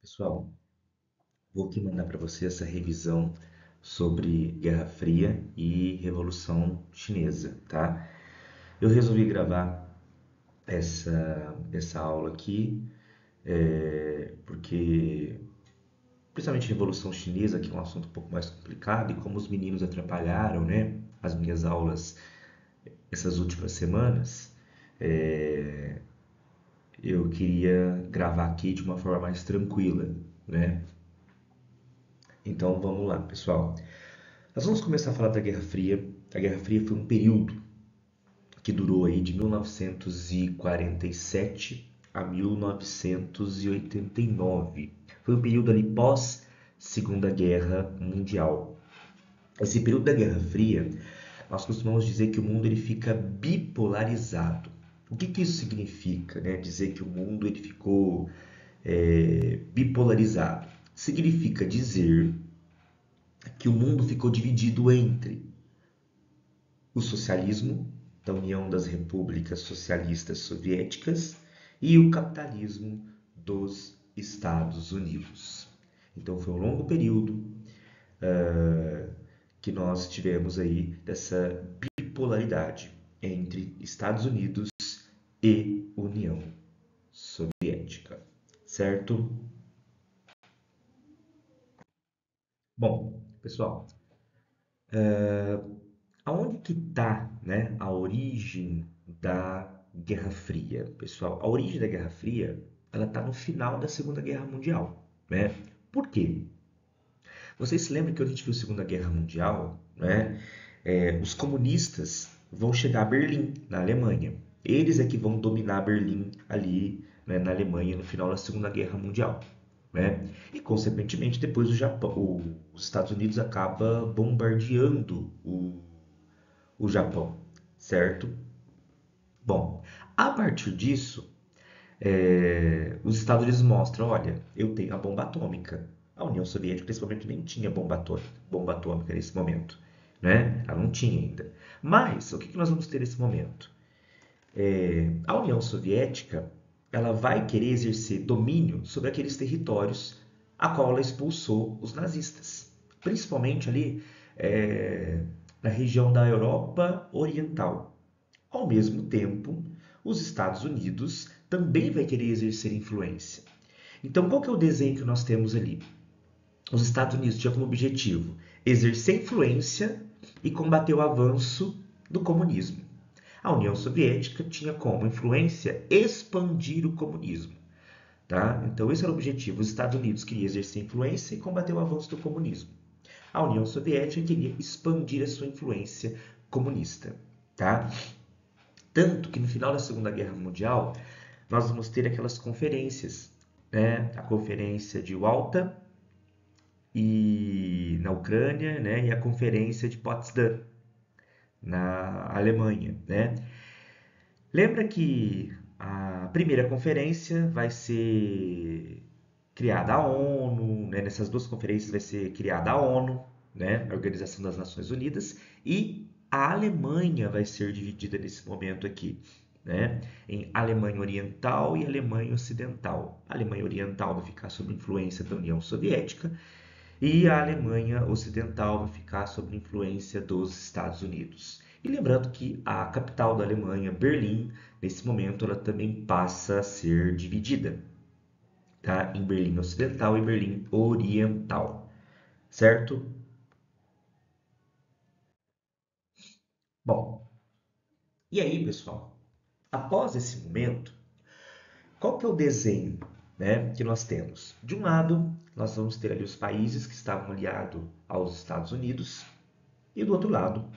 Pessoal, vou aqui mandar para você essa revisão sobre Guerra Fria e Revolução Chinesa, tá? Eu resolvi gravar essa aula aqui porque, principalmente Revolução Chinesa, que é um assunto um pouco mais complicado, e como os meninos atrapalharam, né, as minhas aulas essas últimas semanas, é, eu queria gravar aqui de uma forma mais tranquila, né? Então vamos lá, pessoal. Nós vamos começar a falar da Guerra Fria. A Guerra Fria foi um período que durou aí de 1947 a 1989. Foi um período ali pós Segunda Guerra Mundial. Esse período da Guerra Fria, nós costumamos dizer que o mundo ele fica bipolarizado. O que isso significa, né? Dizer que o mundo ele ficou bipolarizado. Significa dizer que o mundo ficou dividido entre o socialismo, da União das Repúblicas Socialistas Soviéticas, e o capitalismo dos Estados Unidos. Então foi um longo período que nós tivemos aí dessa bipolaridade entre Estados Unidos e União Soviética, certo? Bom, pessoal, aonde que está, né, a origem da Guerra Fria, pessoal? A origem da Guerra Fria, ela está no final da Segunda Guerra Mundial, né? Por quê? Vocês se lembram que quando a gente viu a Segunda Guerra Mundial, né? Os comunistas vão chegar a Berlim, na Alemanha. Eles é que vão dominar Berlim ali, né, na Alemanha no final da Segunda Guerra Mundial, né? E consequentemente depois os Estados Unidos acaba bombardeando o Japão, certo? Bom, a partir disso, os Estados Unidos mostram, olha, eu tenho a bomba atômica. A União Soviética, principalmente, nem tinha bomba atômica nesse momento, né? Ela não tinha ainda. Mas, o que nós vamos ter nesse momento? A União Soviética, ela vai querer exercer domínio sobre aqueles territórios a qual ela expulsou os nazistas, principalmente ali na região da Europa Oriental. Ao mesmo tempo, os Estados Unidos também vai querer exercer influência. Então, qual que é o desenho que nós temos ali? Os Estados Unidos tinham como objetivo exercer influência e combater o avanço do comunismo. A União Soviética tinha como influência expandir o comunismo. Tá? Então, esse era o objetivo. Os Estados Unidos queriam exercer influência e combater o avanço do comunismo. A União Soviética queria expandir a sua influência comunista. Tá? Tanto que no final da Segunda Guerra Mundial, nós vamos ter aquelas conferências, né? A conferência de Yalta e na Ucrânia, né? E a conferência de Potsdam na Alemanha, né? Lembra que a primeira conferência vai ser criada a ONU, né? Nessas duas conferências vai ser criada a ONU, né? A Organização das Nações Unidas, e a Alemanha vai ser dividida nesse momento aqui, né? Em Alemanha Oriental e Alemanha Ocidental. A Alemanha Oriental vai ficar sob influência da União Soviética e a Alemanha Ocidental vai ficar sob influência dos Estados Unidos. E lembrando que a capital da Alemanha, Berlim, nesse momento ela também passa a ser dividida, tá? Em Berlim Ocidental e Berlim Oriental, certo? Bom, e aí, pessoal? Após esse momento, qual que é o desenho, né, que nós temos? De um lado, nós vamos ter ali os países que estavam aliados aos Estados Unidos e do outro lado,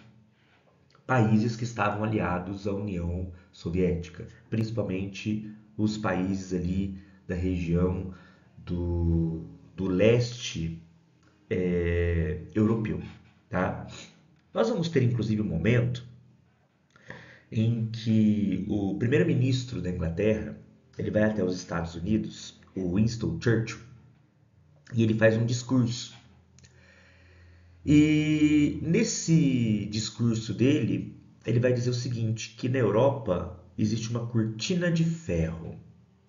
países que estavam aliados à União Soviética, principalmente os países ali da região do leste europeu, tá? Nós vamos ter inclusive um momento em que o primeiro-ministro da Inglaterra ele vai até os Estados Unidos, o Winston Churchill, e ele faz um discurso. E nesse discurso dele, ele vai dizer o seguinte, que na Europa existe uma cortina de ferro.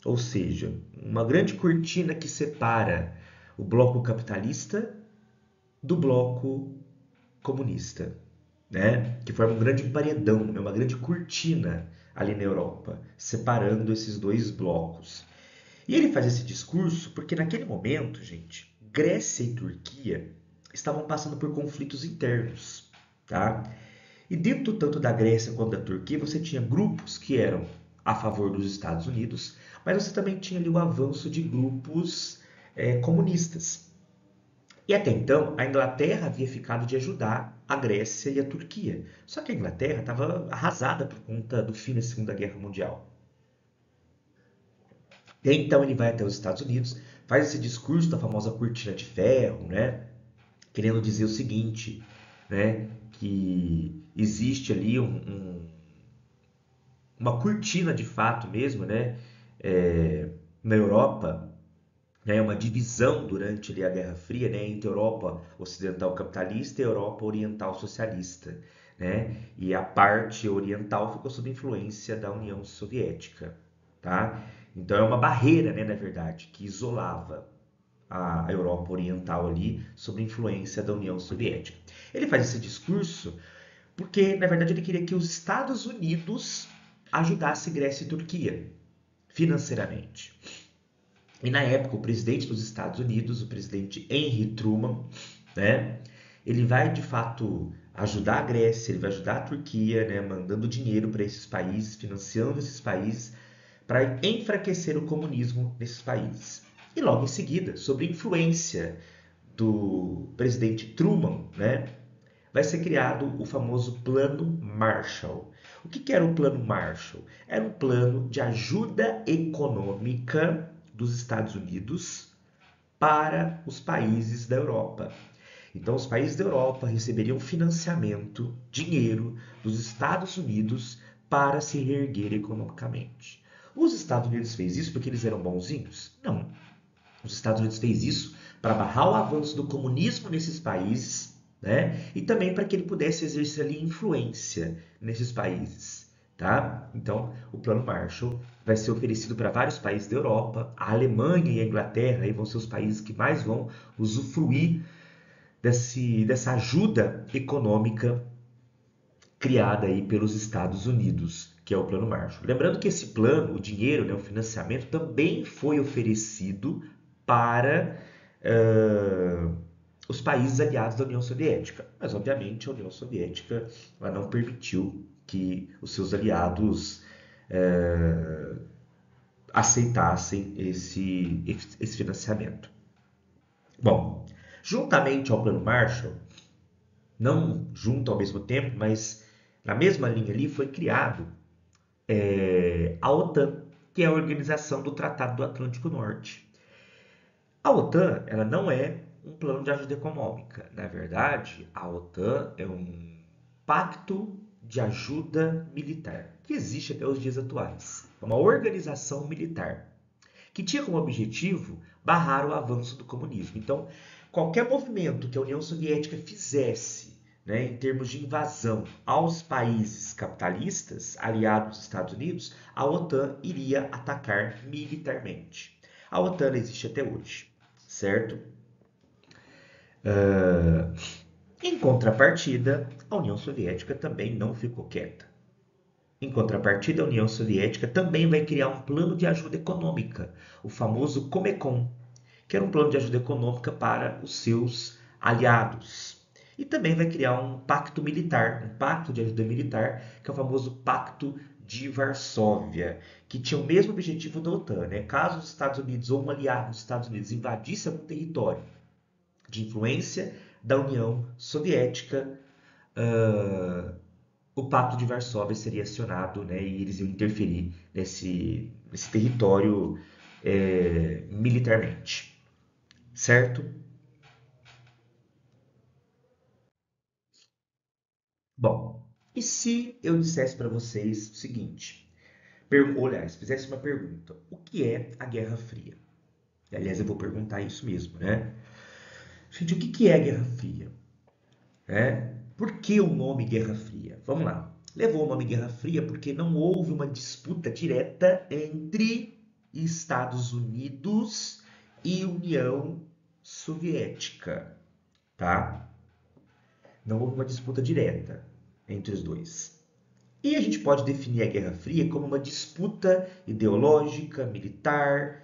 ou seja, uma grande cortina que separa o bloco capitalista do bloco comunista, né? Que forma um grande paredão, né? Uma grande cortina ali na Europa, separando esses dois blocos. E ele faz esse discurso porque naquele momento, gente, Grécia e Turquia estavam passando por conflitos internos, tá? E dentro tanto da Grécia quanto da Turquia, você tinha grupos que eram a favor dos Estados Unidos, mas você também tinha ali o avanço de grupos comunistas. E até então, a Inglaterra havia ficado de ajudar a Grécia e a Turquia. Só que a Inglaterra estava arrasada por conta do fim da Segunda Guerra Mundial. E então ele vai até os Estados Unidos, faz esse discurso da famosa cortina de ferro, né? Querendo dizer o seguinte, né? Que existe ali uma cortina de fato mesmo, né? Na Europa, né, uma divisão durante ali, a Guerra Fria, né, entre Europa ocidental capitalista e Europa oriental socialista, né? E a parte oriental ficou sob influência da União Soviética, tá? Então é uma barreira, né, na verdade, que isolava a Europa oriental ali sob influência da União Soviética. Ele faz esse discurso porque, na verdade, ele queria que os Estados Unidos ajudassem Grécia e Turquia financeiramente. E na época, o presidente dos Estados Unidos, o presidente Henry Truman, né, ele vai de fato ajudar a Grécia, ele vai ajudar a Turquia, né, mandando dinheiro para esses países, financiando esses países, para enfraquecer o comunismo nesses países. E logo em seguida, sob influência do presidente Truman, né, vai ser criado o famoso Plano Marshall. O que era o Plano Marshall? Era um plano de ajuda econômica dos Estados Unidos para os países da Europa. Então, os países da Europa receberiam financiamento, dinheiro dos Estados Unidos para se reerguer economicamente. Os Estados Unidos fez isso porque eles eram bonzinhos? Não. Os Estados Unidos fez isso para barrar o avanço do comunismo nesses países, né? E também para que ele pudesse exercer ali influência nesses países, tá? Então, o Plano Marshall vai ser oferecido para vários países da Europa. A Alemanha e a Inglaterra aí vão ser os países que mais vão usufruir dessa ajuda econômica criada aí pelos Estados Unidos, que é o Plano Marshall. Lembrando que esse plano, o dinheiro, né, o financiamento, também foi oferecido para os países aliados da União Soviética. Mas, obviamente, a União Soviética ela não permitiu que os seus aliados aceitassem esse financiamento. Bom, juntamente ao Plano Marshall, não junto ao mesmo tempo, mas na mesma linha ali, foi criado a OTAN, que é a Organização do Tratado do Atlântico Norte. A OTAN, ela não é um plano de ajuda econômica. Na verdade, a OTAN é um pacto de ajuda militar, que existe até os dias atuais. É uma organização militar que tinha como objetivo barrar o avanço do comunismo. Então, qualquer movimento que a União Soviética fizesse, né, em termos de invasão aos países capitalistas aliados dos Estados Unidos, a OTAN iria atacar militarmente. A OTAN existe até hoje, certo? Em contrapartida, a União Soviética também não ficou quieta. Em contrapartida, a União Soviética também vai criar um plano de ajuda econômica, o famoso Comecon, que era um plano de ajuda econômica para os seus aliados. E também vai criar um pacto militar, um pacto de ajuda militar, que é o famoso Pacto de Varsóvia, que tinha o mesmo objetivo da OTAN, né? Caso os Estados Unidos ou um aliado dos Estados Unidos invadisse algum território de influência da União Soviética, o Pacto de Varsóvia seria acionado, né, e eles iam interferir nesse território militarmente, certo? Bom, e se eu dissesse para vocês o seguinte, aliás, fizesse uma pergunta, o que é a Guerra Fria? E, aliás, eu vou perguntar isso mesmo, né? Gente, o que é a Guerra Fria? Por que o nome Guerra Fria? Vamos lá. Levou o nome Guerra Fria porque não houve uma disputa direta entre Estados Unidos e União Soviética, tá? Não houve uma disputa direta entre os dois. E a gente pode definir a Guerra Fria como uma disputa ideológica, militar,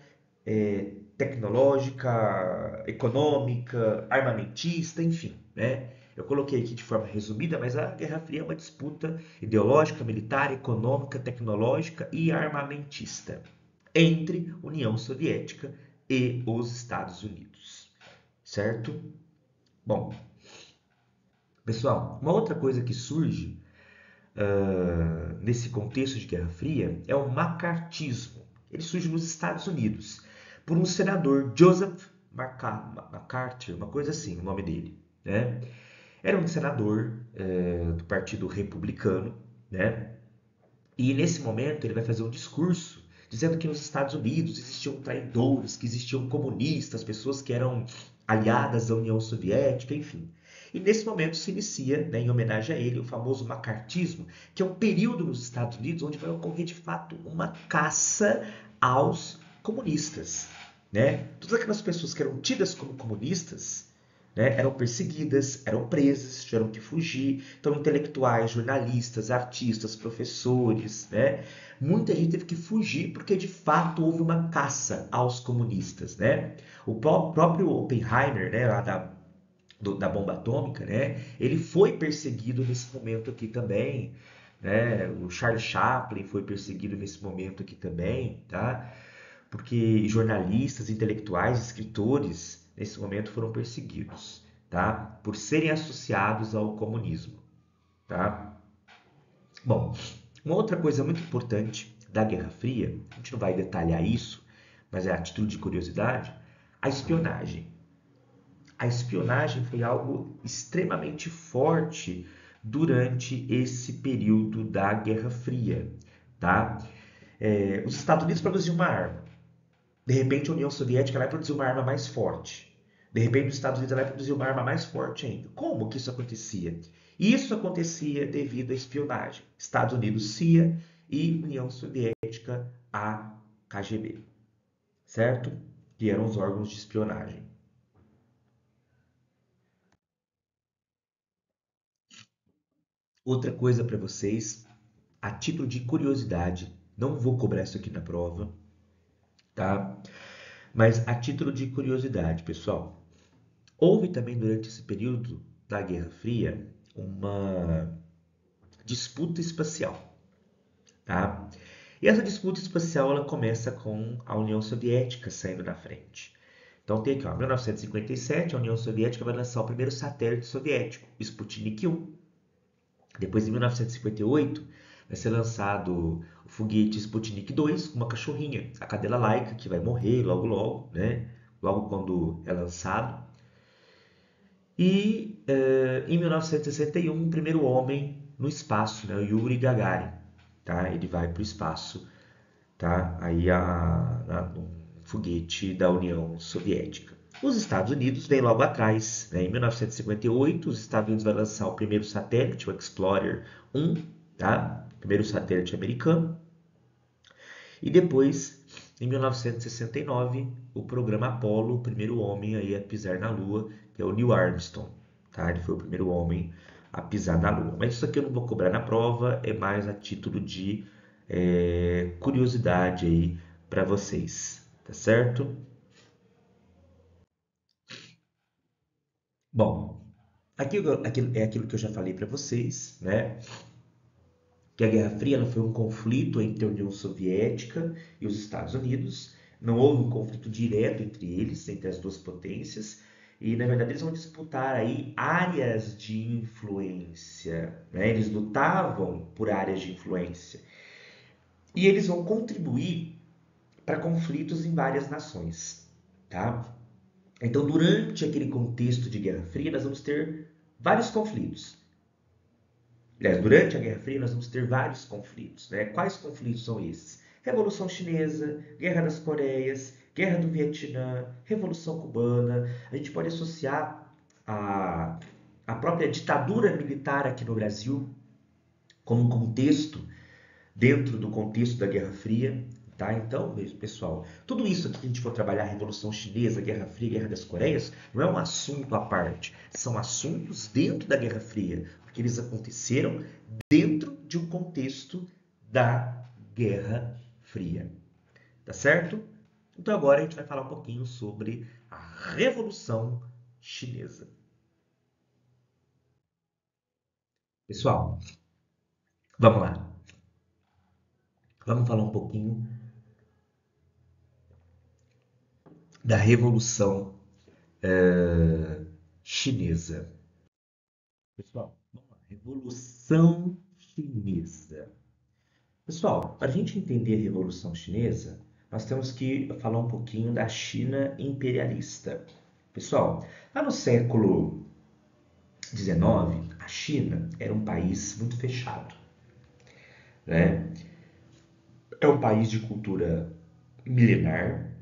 tecnológica, econômica, armamentista, enfim, né? Eu coloquei aqui de forma resumida, mas a Guerra Fria é uma disputa ideológica, militar, econômica, tecnológica e armamentista entre União Soviética e os Estados Unidos, certo? Bom, pessoal, uma outra coisa que surge nesse contexto de Guerra Fria é o macartismo. Ele surge nos Estados Unidos por um senador, Joseph McCarthy, uma coisa assim, o nome dele, né? Era um senador do Partido Republicano, né? E nesse momento ele vai fazer um discurso dizendo que nos Estados Unidos existiam traidores, que existiam comunistas, pessoas que eram aliadas à União Soviética, enfim. E nesse momento se inicia, né, em homenagem a ele, o famoso macartismo, que é um período nos Estados Unidos onde vai ocorrer de fato uma caça aos comunistas, né? Todas aquelas pessoas que eram tidas como comunistas, né, eram perseguidas, eram presas, tiveram que fugir. Então, intelectuais, jornalistas, artistas, professores, né? Muita gente teve que fugir porque de fato houve uma caça aos comunistas, né? O próprio Oppenheimer, né, lá da bomba atômica, né? Ele foi perseguido nesse momento aqui também, né? O Charles Chaplin foi perseguido nesse momento aqui também, tá? Porque jornalistas, intelectuais, escritores, nesse momento foram perseguidos, tá? Por serem associados ao comunismo, tá? Bom, uma outra coisa muito importante da Guerra Fria, a gente não vai detalhar isso, mas é a título de curiosidade, a espionagem. A espionagem foi algo extremamente forte durante esse período da Guerra Fria, tá? Os Estados Unidos produziam uma arma. De repente, a União Soviética vai produzir uma arma mais forte. De repente, os Estados Unidos vai produzir uma arma mais forte ainda. Como que isso acontecia? Isso acontecia devido à espionagem. Estados Unidos, CIA e União Soviética, a KGB, certo? Que eram os órgãos de espionagem. Outra coisa para vocês, a título de curiosidade, não vou cobrar isso aqui na prova, tá? Mas a título de curiosidade, pessoal, houve também durante esse período da Guerra Fria uma disputa espacial, tá? E essa disputa espacial ela começa com a União Soviética saindo na frente. Então tem aqui, ó, 1957, a União Soviética vai lançar o primeiro satélite soviético, Sputnik 1. Depois, em 1958, vai ser lançado o foguete Sputnik 2 com uma cachorrinha, a cadela Laika, que vai morrer logo logo, né? Logo quando é lançado. E em 1961, o primeiro homem no espaço, né? O Yuri Gagarin, tá? Ele vai para o espaço, tá? Aí no foguete da União Soviética. Os Estados Unidos vêm logo atrás, né? Em 1958, os Estados Unidos vai lançar o primeiro satélite, o Explorer 1, tá? Primeiro satélite americano. E depois, em 1969, o programa Apollo, o primeiro homem aí a pisar na Lua, que é o Neil Armstrong, tá? Ele foi o primeiro homem a pisar na Lua. Mas isso aqui eu não vou cobrar na prova, é mais a título de curiosidade aí para vocês, tá certo? Bom, aquilo é aquilo que eu já falei para vocês, né? Que a Guerra Fria ela foi um conflito entre a União Soviética e os Estados Unidos. Não houve um conflito direto entre eles, entre as duas potências. E, na verdade, eles vão disputar aí áreas de influência, né? Eles lutavam por áreas de influência. E eles vão contribuir para conflitos em várias nações, tá? Então, durante aquele contexto de Guerra Fria, nós vamos ter vários conflitos. Aliás, durante a Guerra Fria, nós vamos ter vários conflitos, né? Quais conflitos são esses? Revolução Chinesa, Guerra das Coreias, Guerra do Vietnã, Revolução Cubana. A gente pode associar a própria ditadura militar aqui no Brasil como um contexto, dentro do contexto da Guerra Fria, tá? Então, pessoal, tudo isso aqui que a gente for trabalhar, Revolução Chinesa, Guerra Fria, Guerra das Coreias, não é um assunto à parte, são assuntos dentro da Guerra Fria, porque eles aconteceram dentro de um contexto da Guerra Fria, tá certo? Então agora a gente vai falar um pouquinho sobre a Revolução Chinesa. Pessoal, vamos lá. Vamos falar um pouquinho da Revolução Chinesa. Pessoal, vamos lá. Revolução Chinesa. Pessoal, para a gente entender a Revolução Chinesa, nós temos que falar um pouquinho da China imperialista. Pessoal, lá no século XIX, a China era um país muito fechado, né? É um país de cultura milenar,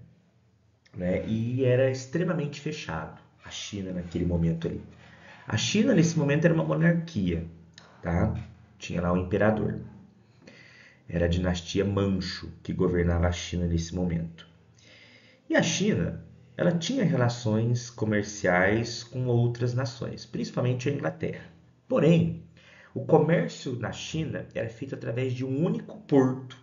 né? E era extremamente fechado, a China naquele momento ali. A China, nesse momento, era uma monarquia, tá? Tinha lá o imperador. Era a dinastia Manchu que governava a China nesse momento. E a China, ela tinha relações comerciais com outras nações, principalmente a Inglaterra. Porém, o comércio na China era feito através de um único porto.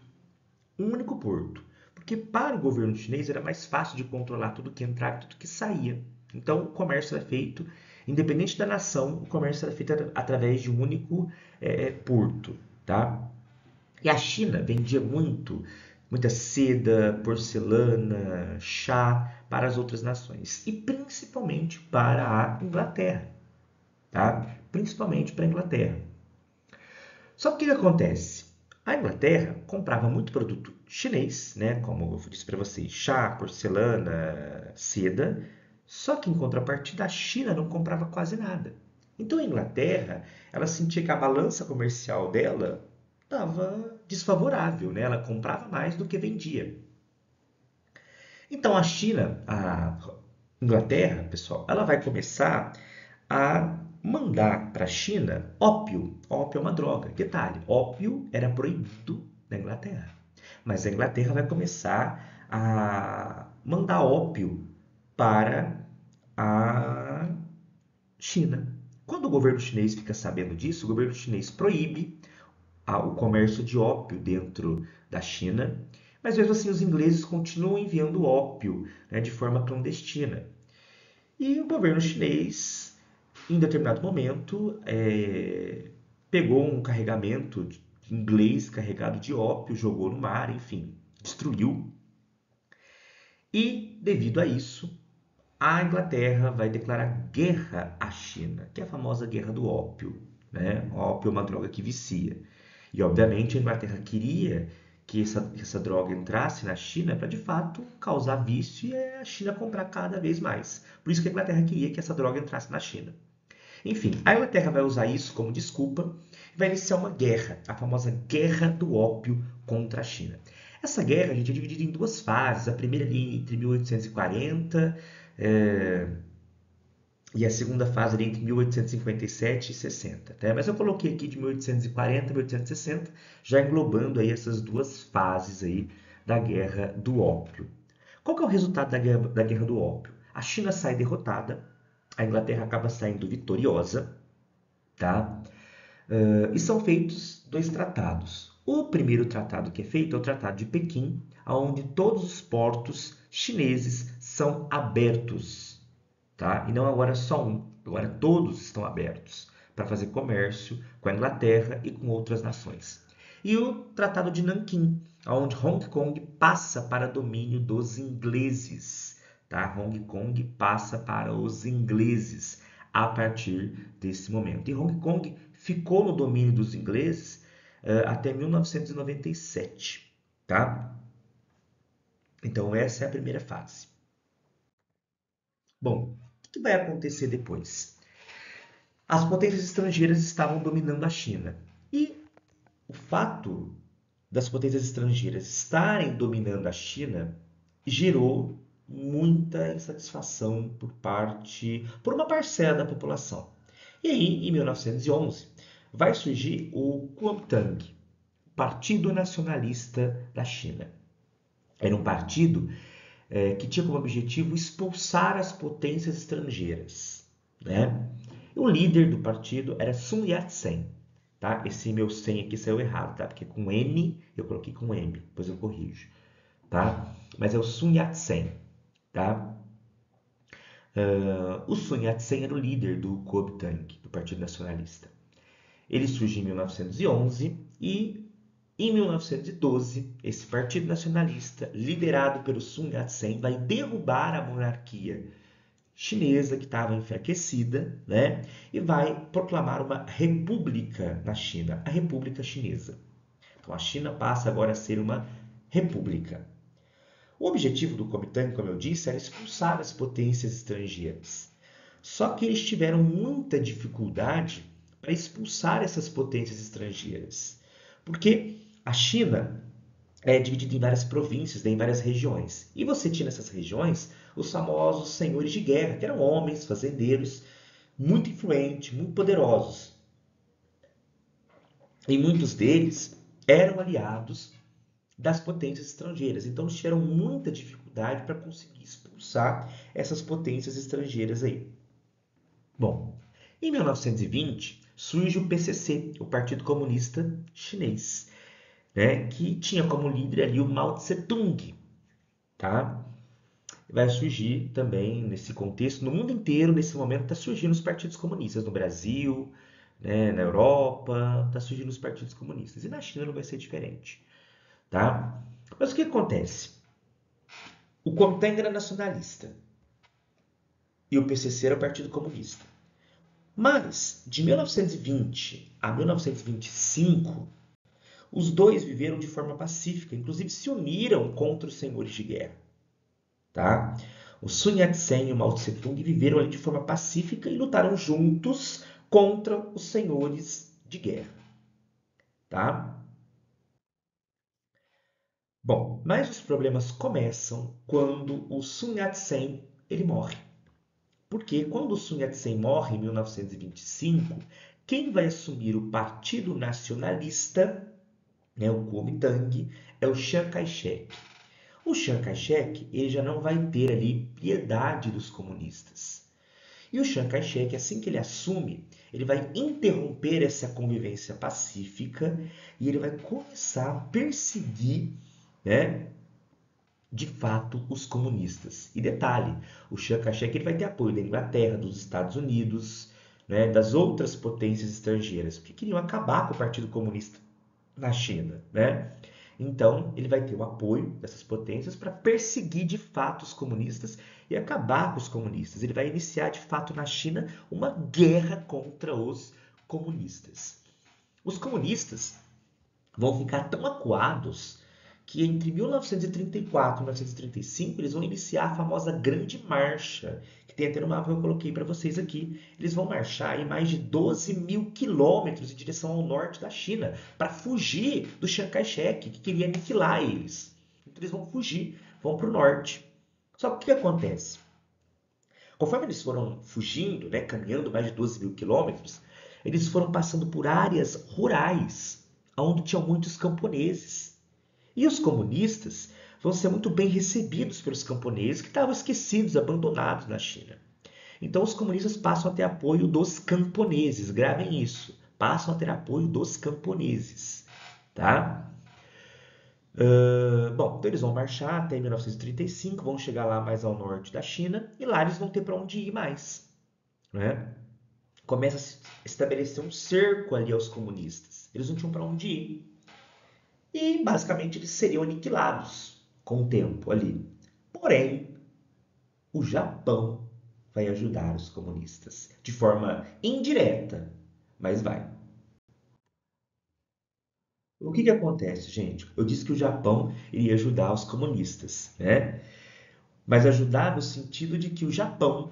Um único porto. Porque para o governo chinês era mais fácil de controlar tudo que entrava e tudo que saía. Então, o comércio era feito, independente da nação, o comércio era feito através de um único porto, tá? E a China vendia muita seda, porcelana, chá para as outras nações e principalmente para a Inglaterra, tá? Principalmente para a Inglaterra. Só que o que acontece? A Inglaterra comprava muito produto chinês, né? Como eu disse para vocês, chá, porcelana, seda. Só que em contrapartida, a China não comprava quase nada. Então a Inglaterra, ela sentia que a balança comercial dela estava desfavorável, né? Ela comprava mais do que vendia. Então a China, a Inglaterra, pessoal, ela vai começar a mandar para a China ópio. Ópio é uma droga. Detalhe, ópio era proibido na Inglaterra. Mas a Inglaterra vai começar a mandar ópio para a China. Quando o governo chinês fica sabendo disso, o governo chinês proíbe o comércio de ópio dentro da China, mas mesmo assim os ingleses continuam enviando ópio, né, de forma clandestina. E o governo chinês, em determinado momento, pegou um carregamento inglês carregado de ópio, jogou no mar, enfim, destruiu. E, devido a isso, a Inglaterra vai declarar guerra à China, que é a famosa guerra do ópio, né? O ópio é uma droga que vicia. E, obviamente, a Inglaterra queria que essa droga entrasse na China para, de fato, causar vício e a China comprar cada vez mais. Por isso que a Inglaterra queria que essa droga entrasse na China. Enfim, a Inglaterra vai usar isso como desculpa e vai iniciar uma guerra, a famosa Guerra do Ópio contra a China. Essa guerra, a gente, é dividida em duas fases. A primeira ali entre 1840 e a segunda fase ali entre 1857 e 60. Tá? Mas eu coloquei aqui de 1840 a 1860, já englobando aí essas duas fases aí da Guerra do Ópio. Qual que é o resultado da Guerra do Ópio? A China sai derrotada, a Inglaterra acaba saindo vitoriosa, tá? E são feitos dois tratados. O primeiro tratado que é feito é o Tratado de Pequim, onde todos os portos chineses são abertos, tá? E não agora só um, agora todos estão abertos para fazer comércio com a Inglaterra e com outras nações. E o Tratado de Nanquim, onde Hong Kong passa para domínio dos ingleses, tá? Hong Kong passa para os ingleses a partir desse momento. E Hong Kong ficou no domínio dos ingleses até 1997, tá? Então essa é a primeira fase. Bom, o que vai acontecer depois? As potências estrangeiras estavam dominando a China. E o fato das potências estrangeiras estarem dominando a China gerou muita insatisfação por uma parcela da população. E aí, em 1911, vai surgir o Kuomintang, Partido Nacionalista da China. Era um partido que tinha como objetivo expulsar as potências estrangeiras, né? E o líder do partido era Sun Yat-sen, tá? Esse meu sen aqui saiu errado, tá? Porque com N eu coloquei com M, depois eu corrijo, tá? Mas é o Sun Yat-sen, tá? O Sun Yat-sen era o líder do Kuomintang, do Partido Nacionalista. Ele surge em 1911 e, em 1912, esse Partido Nacionalista, liderado pelo Sun Yat-sen, vai derrubar a monarquia chinesa que estava enfraquecida, né? E vai proclamar uma república na China, a República Chinesa. Então a China passa agora a ser uma república. O objetivo do Kuomintang, como eu disse, era expulsar as potências estrangeiras. Só que eles tiveram muita dificuldade para expulsar essas potências estrangeiras, porque a China é dividida em várias províncias, né, em várias regiões. E você tinha nessas regiões os famosos senhores de guerra, que eram homens, fazendeiros, muito influentes, muito poderosos. E muitos deles eram aliados das potências estrangeiras. Então, eles tiveram muita dificuldade para conseguir expulsar essas potências estrangeiras aí. Bom, em 1920 surge o PCC, o Partido Comunista Chinês, né, que tinha como líder ali o Mao Tse-tung, tá? Vai surgir também nesse contexto, no mundo inteiro, nesse momento, está surgindo os partidos comunistas, no Brasil, né, na Europa, está surgindo os partidos comunistas. E na China não vai ser diferente, tá? Mas o que acontece? O Kuomintang era nacionalista e o PCC era o Partido Comunista. Mas, de 1920 a 1925, os dois viveram de forma pacífica, inclusive se uniram contra os senhores de guerra. Tá? O Sun Yat-sen e o Mao Tse-tung viveram ali de forma pacífica e lutaram juntos contra os senhores de guerra. Tá? Bom, mas os problemas começam quando o Sun Yat-sen ele morre. Porque quando o Sun Yat-sen morre em 1925, quem vai assumir o Partido Nacionalista, né, o Kuomintang, é o Chiang Kai-shek. O Chiang Kai-shek ele já não vai ter ali piedade dos comunistas. E o Chiang Kai-shek, assim que ele assume, ele vai interromper essa convivência pacífica e ele vai começar a perseguir, né, de fato, os comunistas. E detalhe, o Chiang Kai-shek ele vai ter apoio da Inglaterra, dos Estados Unidos, né, das outras potências estrangeiras, porque queriam acabar com o Partido Comunista na China, né? Então, ele vai ter o apoio dessas potências para perseguir de fato os comunistas e acabar com os comunistas. Ele vai iniciar de fato na China uma guerra contra os comunistas. Os comunistas vão ficar tão acuados que entre 1934 e 1935 eles vão iniciar a famosa Grande Marcha, que tem até no mapa que eu coloquei para vocês aqui. Eles vão marchar em mais de 12 mil quilômetros em direção ao norte da China para fugir do Chiang Kai-shek, que queria aniquilar eles. Então eles vão fugir, vão para o norte. Só que o que acontece? Conforme eles foram fugindo, né, caminhando mais de 12 mil quilômetros, eles foram passando por áreas rurais, onde tinham muitos camponeses. E os comunistas vão ser muito bem recebidos pelos camponeses que estavam esquecidos, abandonados na China. Então os comunistas passam a ter apoio dos camponeses, gravem isso, passam a ter apoio dos camponeses, tá? Bom, então eles vão marchar até 1935, vão chegar lá mais ao norte da China e lá eles vão ter para onde ir mais, né? Começa a se estabelecer um cerco ali aos comunistas. Eles não tinham para onde ir. E basicamente eles seriam aniquilados com o tempo ali. Porém, o Japão vai ajudar os comunistas de forma indireta, mas vai. O que que acontece, gente? Eu disse que o Japão iria ajudar os comunistas, né? Mas ajudar no sentido de que o Japão,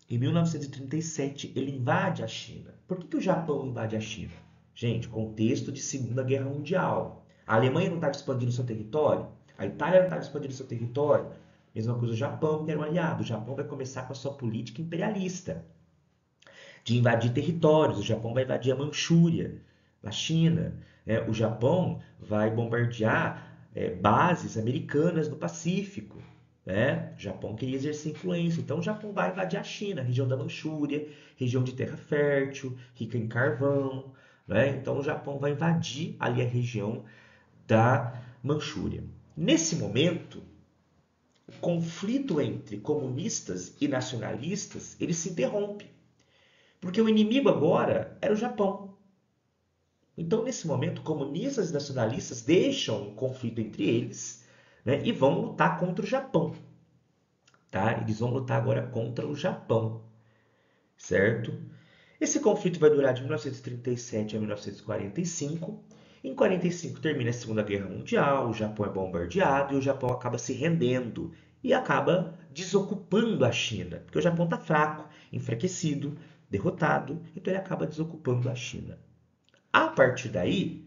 em 1937, ele invade a China. Por que que o Japão invade a China? Gente, contexto de Segunda Guerra Mundial. A Alemanha não estava expandindo seu território, a Itália não estava expandindo seu território. Mesma coisa o Japão, que era um aliado. O Japão vai começar com a sua política imperialista de invadir territórios. O Japão vai invadir a Manchúria, na China. O Japão vai bombardear bases americanas no Pacífico, né? O Japão queria exercer influência, então o Japão vai invadir a China, região da Manchúria, região de terra fértil, rica em carvão, né? Então o Japão vai invadir ali a região da Manchúria. Nesse momento, o conflito entre comunistas e nacionalistas ele se interrompe, porque o inimigo agora era o Japão. Então, nesse momento, comunistas e nacionalistas deixam o conflito entre eles, né, e vão lutar contra o Japão. Tá? Eles vão lutar agora contra o Japão, certo? Esse conflito vai durar de 1937 a 1945. Em 45 termina a Segunda Guerra Mundial, o Japão é bombardeado e o Japão acaba se rendendo e acaba desocupando a China, porque o Japão está fraco, enfraquecido, derrotado, então ele acaba desocupando a China. A partir daí,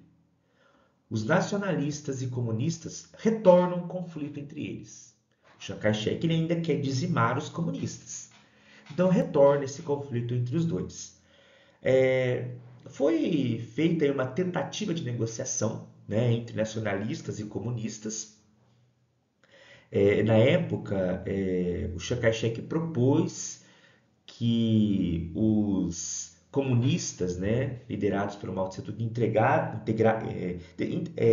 os nacionalistas e comunistas retornam o conflito entre eles. Chiang Kai-shek ainda quer dizimar os comunistas. Então retorna esse conflito entre os dois. Foi feita uma tentativa de negociação, né, entre nacionalistas e comunistas. Na época, o Chiang Kai-shek propôs que os comunistas, né, liderados pelo Mao Tse-tung,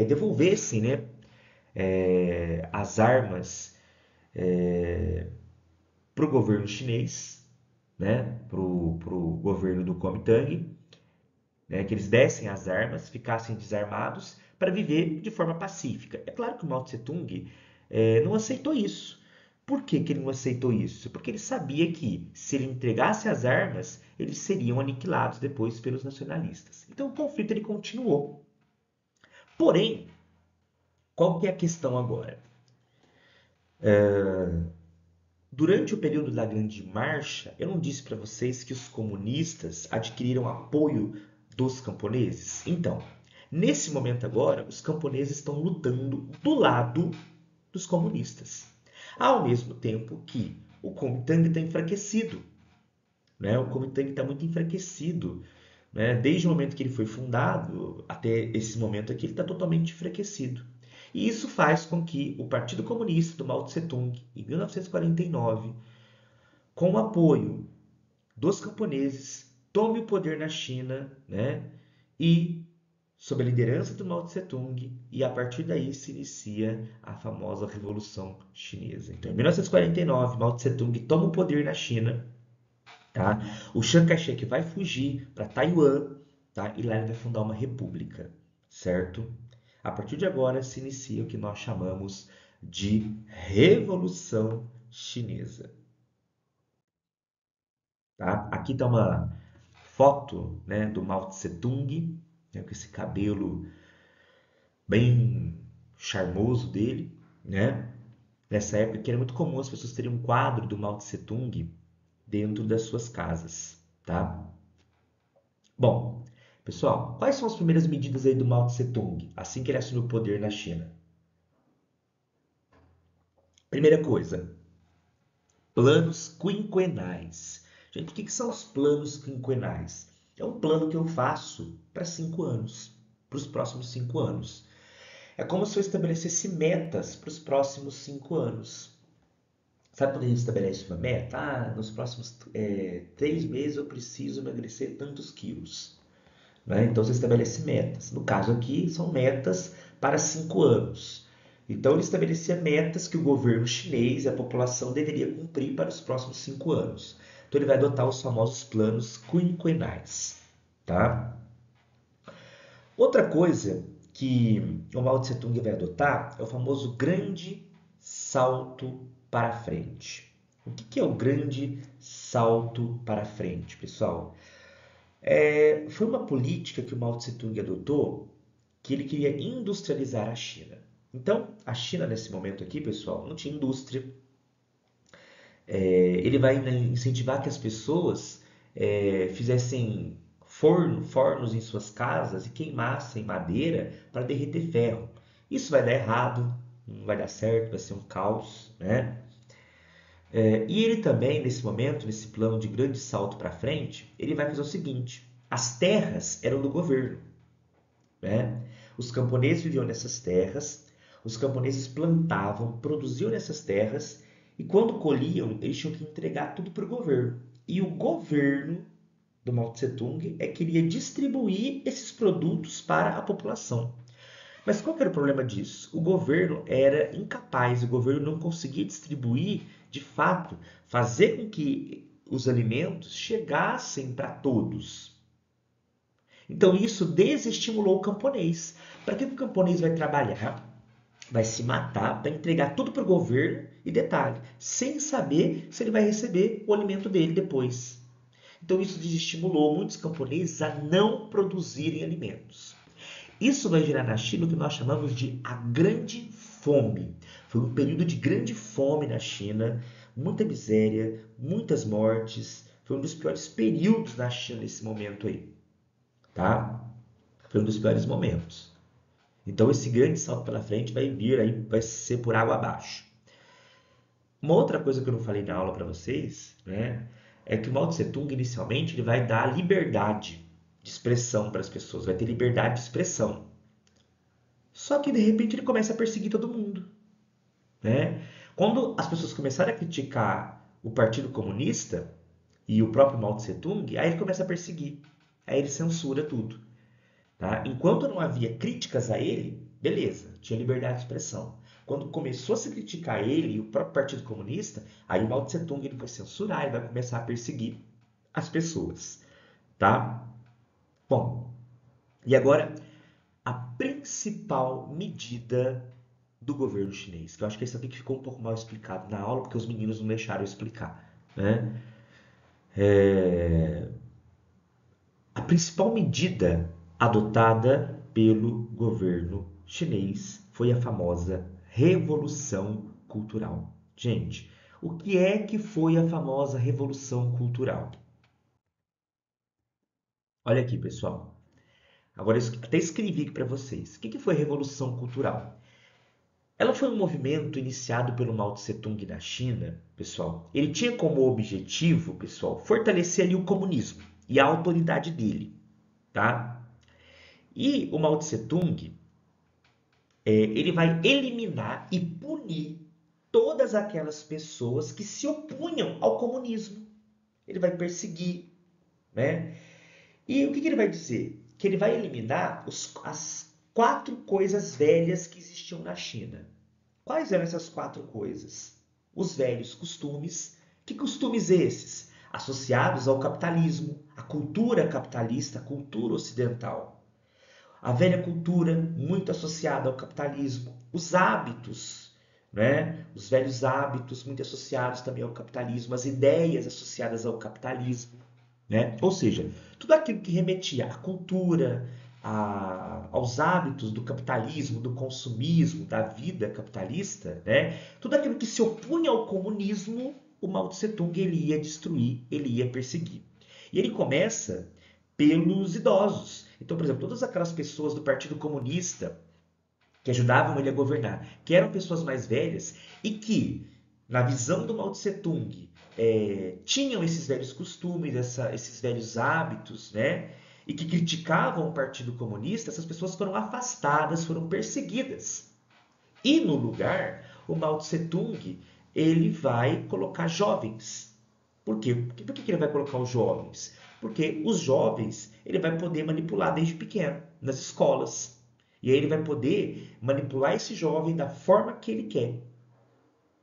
devolvessem, né, as armas para o governo chinês, né, para o governo do Kuomintang, né, que eles dessem as armas, ficassem desarmados para viver de forma pacífica. É claro que o Mao Tse-tung não aceitou isso. Por que, que ele não aceitou isso? Porque ele sabia que se ele entregasse as armas, eles seriam aniquilados depois pelos nacionalistas. Então o conflito ele continuou. Porém, qual que é a questão agora? Durante o período da Grande Marcha, eu não disse para vocês que os comunistas adquiriram apoio dos camponeses? Então, nesse momento agora, os camponeses estão lutando do lado dos comunistas. Ao mesmo tempo que o Kuomintang está enfraquecido, né? O Kuomintang está muito enfraquecido, né? Desde o momento que ele foi fundado até esse momento aqui, ele está totalmente enfraquecido. E isso faz com que o Partido Comunista do Mao Tse-tung, em 1949, com o apoio dos camponeses, tome o poder na China, né? E sob a liderança do Mao Tse-tung, e a partir daí se inicia a famosa Revolução Chinesa. Então, em 1949, Mao Tse-tung toma o poder na China, tá? O Chiang Kai-shek vai fugir para Taiwan, tá? E lá ele vai fundar uma república, certo? A partir de agora se inicia o que nós chamamos de Revolução Chinesa. Tá? Aqui está uma foto, né, do Mao Tse-tung, né, com esse cabelo bem charmoso dele, né? Nessa época que era muito comum as pessoas terem um quadro do Mao Tse-tung dentro das suas casas, tá? Bom, pessoal, quais são as primeiras medidas aí do Mao Tse-tung assim que ele assumiu o poder na China? Primeira coisa, planos quinquenais. Gente, o que são os planos quinquenais? É um plano que eu faço para 5 anos, para os próximos 5 anos. É como se eu estabelecesse metas para os próximos 5 anos. Sabe quando a gente estabelece uma meta? Nos próximos 3 meses eu preciso emagrecer tantos quilos. Né? Então você estabelece metas. No caso aqui, são metas para 5 anos. Então ele estabelecia metas que o governo chinês e a população deveria cumprir para os próximos 5 anos. Então ele vai adotar os famosos planos quinquenais. Tá? Outra coisa que o Mao Tse Tung vai adotar é o famoso grande salto para frente. O que é o grande salto para frente, pessoal? Foi uma política que o Mao Tse Tung adotou que ele queria industrializar a China. Então, a China nesse momento aqui, pessoal, não tinha indústria. Ele vai incentivar que as pessoas fizessem fornos em suas casas e queimassem madeira para derreter ferro. Isso vai dar errado, não vai dar certo, vai ser um caos, né? E ele também, nesse momento, nesse plano de grande salto para frente, ele vai fazer o seguinte: as terras eram do governo, né? Os camponeses viviam nessas terras, Os camponeses plantavam, produziam nessas terras e quando colhiam, eles tinham que entregar tudo para o governo. E o governo do Mao Tse Tung é que iria distribuir esses produtos para a população. Mas qual que era o problema disso? O governo era incapaz, o governo não conseguia distribuir, de fato, fazer com que os alimentos chegassem para todos. Então isso desestimulou o camponês. Para que o camponês vai trabalhar, vai se matar, vai entregar tudo para o governo e detalhe, sem saber se ele vai receber o alimento dele depois. Então isso desestimulou muitos camponeses a não produzirem alimentos. Isso vai gerar na China o que nós chamamos de a Grande Fome. Foi um período de grande fome na China, muita miséria, muitas mortes. Foi um dos piores períodos na China nesse momento aí, tá? Foi um dos piores momentos. Então esse grande salto pela frente vai vir aí, vai ser por água abaixo. Uma outra coisa que eu não falei na aula para vocês, né, é que o Mao Tse Tung inicialmente ele vai dar liberdade de expressão para as pessoas, vai ter liberdade de expressão. Só que de repente ele começa a perseguir todo mundo, né? Quando as pessoas começaram a criticar o Partido Comunista e o próprio Mao Tse Tung, aí ele começa a perseguir. Aí ele censura tudo, tá? Enquanto não havia críticas a ele, beleza, tinha liberdade de expressão. Quando começou a se criticar ele e o próprio Partido Comunista, aí o Mao Tse Tung ele vai censurar, ele vai começar a perseguir as pessoas, tá? Bom, e agora a principal medida do governo chinês, que eu acho que isso aqui que ficou um pouco mal explicado na aula, porque os meninos não deixaram eu explicar, né? É, A principal medida adotada pelo governo chinês foi a famosa Revolução Cultural. Gente, o que é que foi a famosa Revolução Cultural? Olha aqui, pessoal. Agora eu até escrevi aqui para vocês. O que foi a Revolução Cultural? Ela foi um movimento iniciado pelo Mao Tse Tung na China, pessoal. Ele tinha como objetivo, pessoal, fortalecer ali o comunismo e a autoridade dele, tá? E o Mao Tse Tung, ele vai eliminar e punir todas aquelas pessoas que se opunham ao comunismo. Ele vai perseguir, né? E o que ele vai dizer? Que ele vai eliminar as 4 coisas velhas que existiam na China. Quais eram essas 4 coisas? Os velhos costumes. Que costumes esses? Associados ao capitalismo, à cultura capitalista, à cultura ocidental. A velha cultura, muito associada ao capitalismo. Os hábitos, né? Os velhos hábitos, muito associados também ao capitalismo. As ideias associadas ao capitalismo, né? Ou seja, tudo aquilo que remetia à cultura, aos hábitos do capitalismo, do consumismo, da vida capitalista, né? Tudo aquilo que se opunha ao comunismo, o Mao Tse Tung ele ia destruir, ele ia perseguir. E ele começa pelos idosos. Então, por exemplo, todas aquelas pessoas do Partido Comunista que ajudavam ele a governar, que eram pessoas mais velhas e que, na visão do Mao Tse Tung, tinham esses velhos costumes, esses velhos hábitos, né? E que criticavam o Partido Comunista, essas pessoas foram afastadas, foram perseguidas. E no lugar, o Mao Tse Tung ele vai colocar jovens. Por quê? Por que ele vai colocar os jovens? Porque os jovens ele vai poder manipular desde pequeno, nas escolas. E aí ele vai poder manipular esse jovem da forma que ele quer,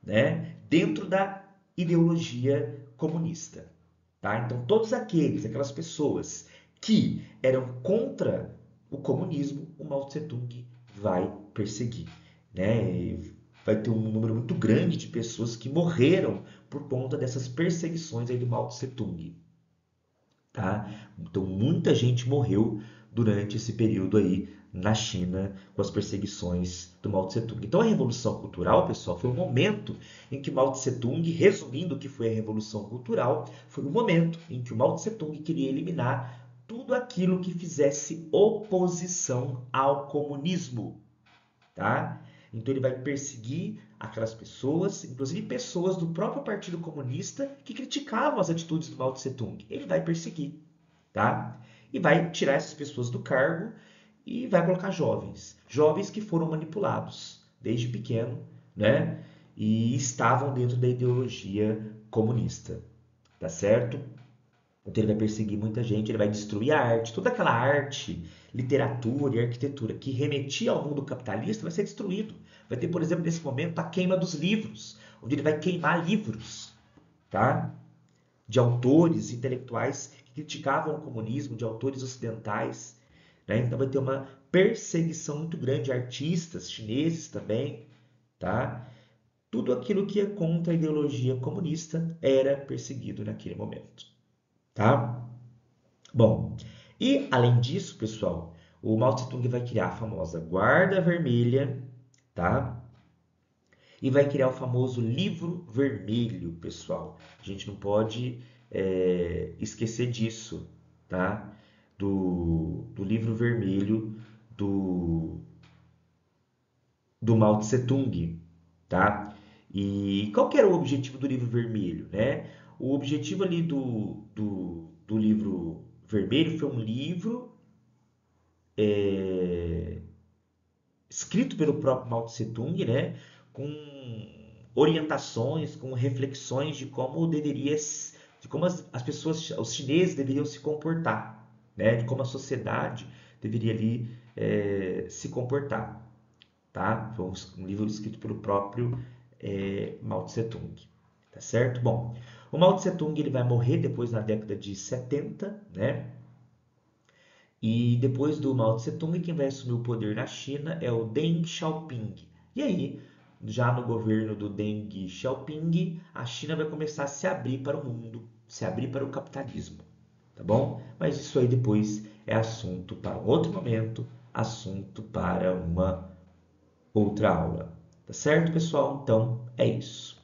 né? Dentro da ideologia comunista. Tá? Então, todos aquelas pessoas que eram contra o comunismo, o Mao Tse Tung vai perseguir, né? E vai ter um número muito grande de pessoas que morreram por conta dessas perseguições aí do Mao Tse Tung, tá? Então, muita gente morreu durante esse período aí na China com as perseguições do Mao Tse Tung. Então, a Revolução Cultural, pessoal, foi um momento em que Mao Tse Tung, resumindo o que foi a Revolução Cultural, foi um momento em que o Mao Tse Tung queria eliminar tudo aquilo que fizesse oposição ao comunismo, tá? Então ele vai perseguir aquelas pessoas, inclusive pessoas do próprio Partido Comunista que criticavam as atitudes do Mao Tse Tung. Ele vai perseguir, tá? E vai tirar essas pessoas do cargo e vai colocar jovens, jovens que foram manipulados, desde pequeno, né? E estavam dentro da ideologia comunista, tá certo? Então ele vai perseguir muita gente, ele vai destruir a arte, toda aquela arte, literatura e arquitetura que remetia ao mundo capitalista vai ser destruído. Vai ter, por exemplo, nesse momento, a queima dos livros, onde ele vai queimar livros, tá? De autores intelectuais que criticavam o comunismo, de autores ocidentais, né? Então vai ter uma perseguição muito grande, artistas chineses também, tá? Tudo aquilo que é contra a ideologia comunista era perseguido naquele momento, tá? Bom, e além disso, pessoal, o Mao Tse-tung vai criar a famosa Guarda Vermelha, tá? E vai criar o famoso Livro Vermelho, pessoal. A gente não pode esquecer disso, tá? Do Livro Vermelho do, do Mao Tse-tung, tá? E qual que era o objetivo do Livro Vermelho, né? O objetivo ali do Livro Vermelho foi um livro escrito pelo próprio Mao Tse Tung, né, com orientações, com reflexões de como de como as pessoas, os chineses deveriam se comportar, né, de como a sociedade deveria ali se comportar, tá? Foi um livro escrito pelo próprio Mao Tse Tung, tá certo? Bom, o Mao Tse Tung ele vai morrer depois na década de 70, né? E depois do Mao Tse Tung, quem vai assumir o poder na China é o Deng Xiaoping. E aí, já no governo do Deng Xiaoping, a China vai começar a se abrir para o mundo, se abrir para o capitalismo, tá bom? Mas isso aí depois é assunto para um outro momento, assunto para uma outra aula. Tá certo, pessoal? Então, é isso.